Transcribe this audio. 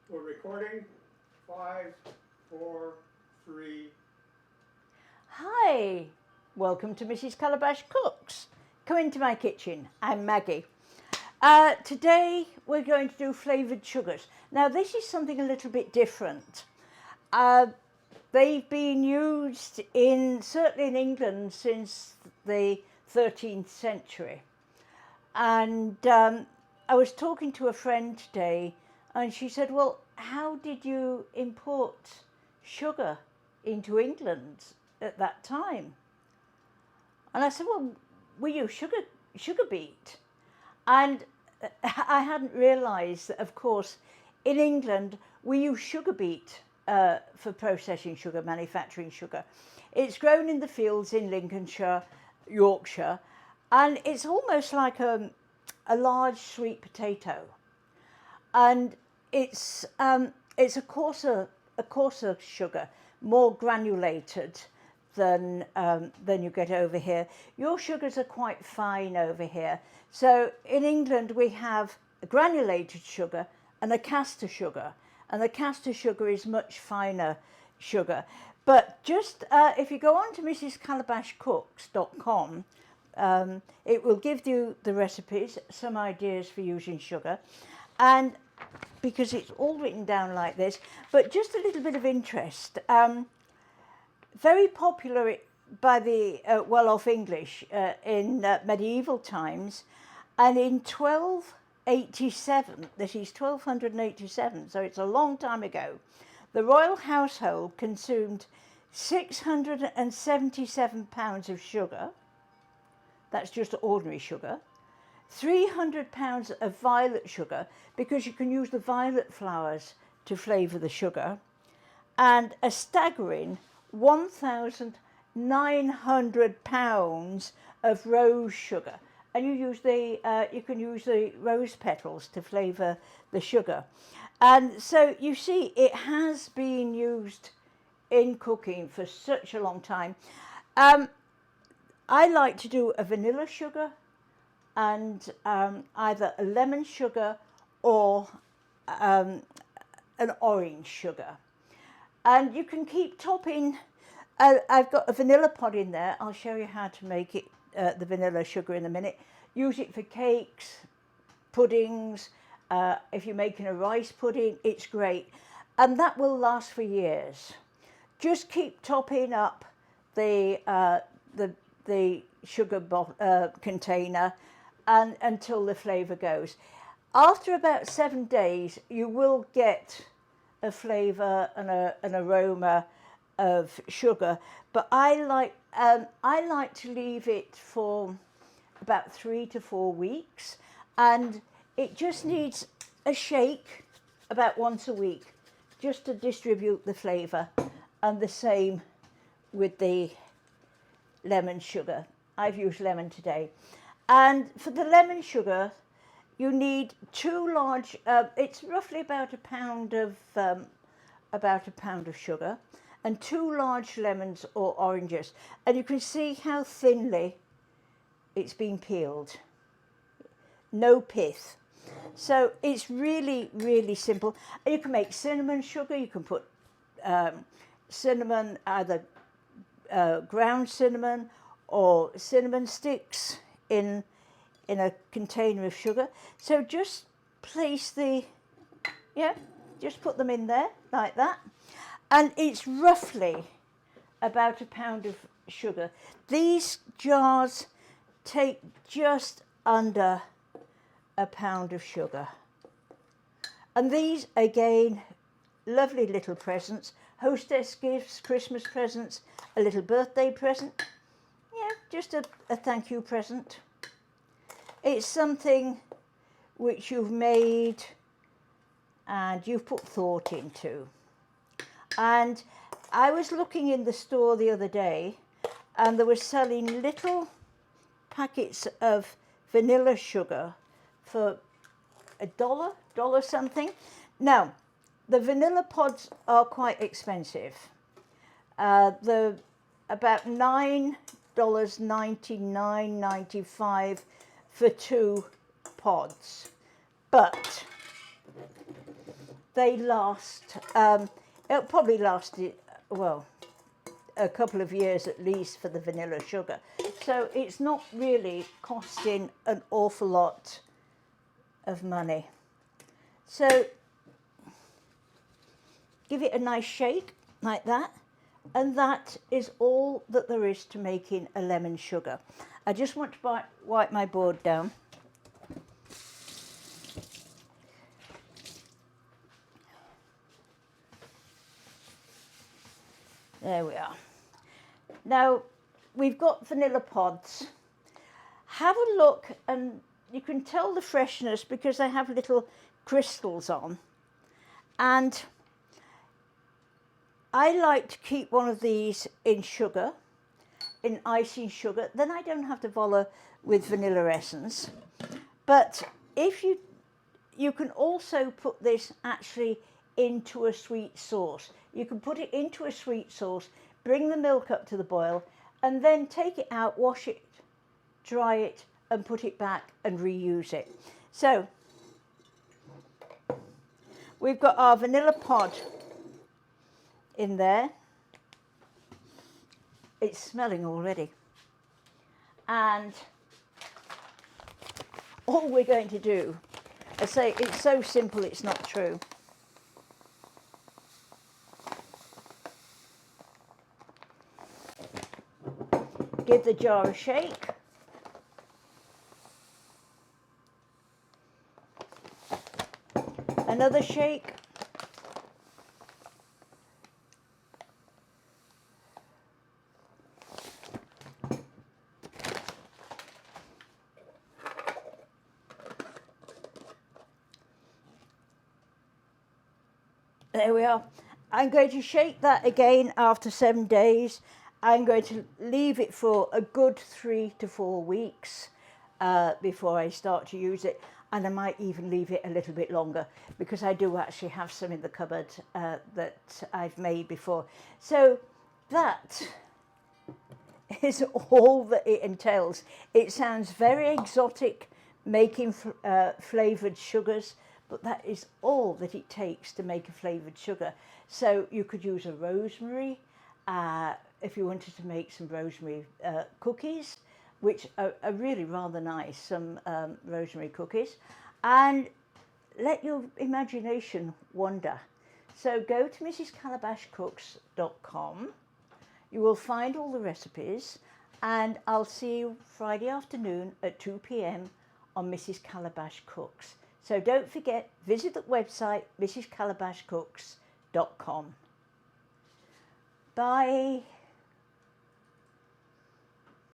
We're recording. 5, 4, 3. Hi, welcome to Mrs. Calabash Cooks. Come into my kitchen. I'm Maggie. Today we're going to do flavoured sugars. Now this is something a little bit different. They've been used certainly in England since the 13th century. And I was talking to a friend today and she said, well, how did you import sugar into England at that time? And I said, well, we use sugar beet. And I hadn't realised that, of course, in England, we use sugar beet for processing sugar, manufacturing sugar. It's grown in the fields in Lincolnshire, Yorkshire, and it's almost like a large sweet potato. And it's a coarser sugar, more granulated than you get over here. Your sugars are quite fine over here. So in England we have a granulated sugar and a caster sugar, and the caster sugar is much finer sugar. But just if you go on to mrscalabashcooks.com, it will give you the recipes, some ideas for using sugar, and because it's all written down like this. But just a little bit of interest. Very popular by the well-off English in medieval times, and in 1287, this is 1287, so it's a long time ago, the royal household consumed 677 pounds of sugar. That's just ordinary sugar. 300 pounds of violet sugar, because you can use the violet flowers to flavour the sugar, and a staggering 1,900 pounds of rose sugar. And you can use the rose petals to flavour the sugar. And so you see, it has been used in cooking for such a long time. I like to do a vanilla sugar and either a lemon sugar or an orange sugar. And you can keep topping. I've got a vanilla pod in there. I'll show you how to make it, the vanilla sugar, in a minute. Use it for cakes, puddings. If you're making a rice pudding, it's great. And that will last for years. Just keep topping up the sugar container and until the flavour goes. After about 7 days, you will get a flavour and an aroma of sugar, but I like to leave it for about 3 to 4 weeks, and it just needs a shake about once a week just to distribute the flavour. And the same with the lemon sugar. I've used lemon today. And for the lemon sugar, you need 2 large, it's roughly about a pound of sugar, and 2 large lemons or oranges. And you can see how thinly it's been peeled. No pith. So it's really, really simple. And you can make cinnamon sugar. You can put cinnamon, either ground cinnamon or cinnamon sticks in a container of sugar. So just place just put them in there like that. And it's roughly about a pound of sugar. These jars take just under a pound of sugar. And these, again, lovely little presents. Hostess gifts, Christmas presents, a little birthday present. Yeah, just a thank you present. It's something which you've made and you've put thought into. And I was looking in the store the other day, and they were selling little packets of vanilla sugar for $1 something. Now, the vanilla pods are quite expensive. They're about $9.99.95 for 2 pods. But they last, it'll probably last, well, a couple of years at least for the vanilla sugar. So it's not really costing an awful lot of money. So give it a nice shake like that, and that is all that there is to making a lemon sugar. I just want to wipe my board down. There we are. Now we've got vanilla pods. Have a look, and you can tell the freshness because they have little crystals on. And I like to keep one of these in sugar, in icing sugar. Then I don't have to bother with vanilla essence. But if you can also put this actually into a sweet sauce. You can put it into a sweet sauce, bring the milk up to the boil, and then take it out, wash it, dry it, and put it back and reuse it. So we've got our vanilla pod in there. It's smelling already. And all we're going to do, I say it's so simple it's not true. Give the jar a shake. Another shake. There we are. I'm going to shake that again after 7 days. I'm going to leave it for a good 3 to 4 weeks before I start to use it. And I might even leave it a little bit longer because I do actually have some in the cupboard that I've made before. So that is all that it entails. It sounds very exotic, making flavoured sugars, but that is all that it takes to make a flavoured sugar. So you could use a rosemary, if you wanted to make some rosemary cookies, which are really rather nice, some rosemary cookies, and let your imagination wander. So go to mrscalabashcooks.com. You will find all the recipes, and I'll see you Friday afternoon at 2 p.m. on Mrs. Calabash Cooks. So don't forget, visit the website mrscalabashcooks.com. Bye.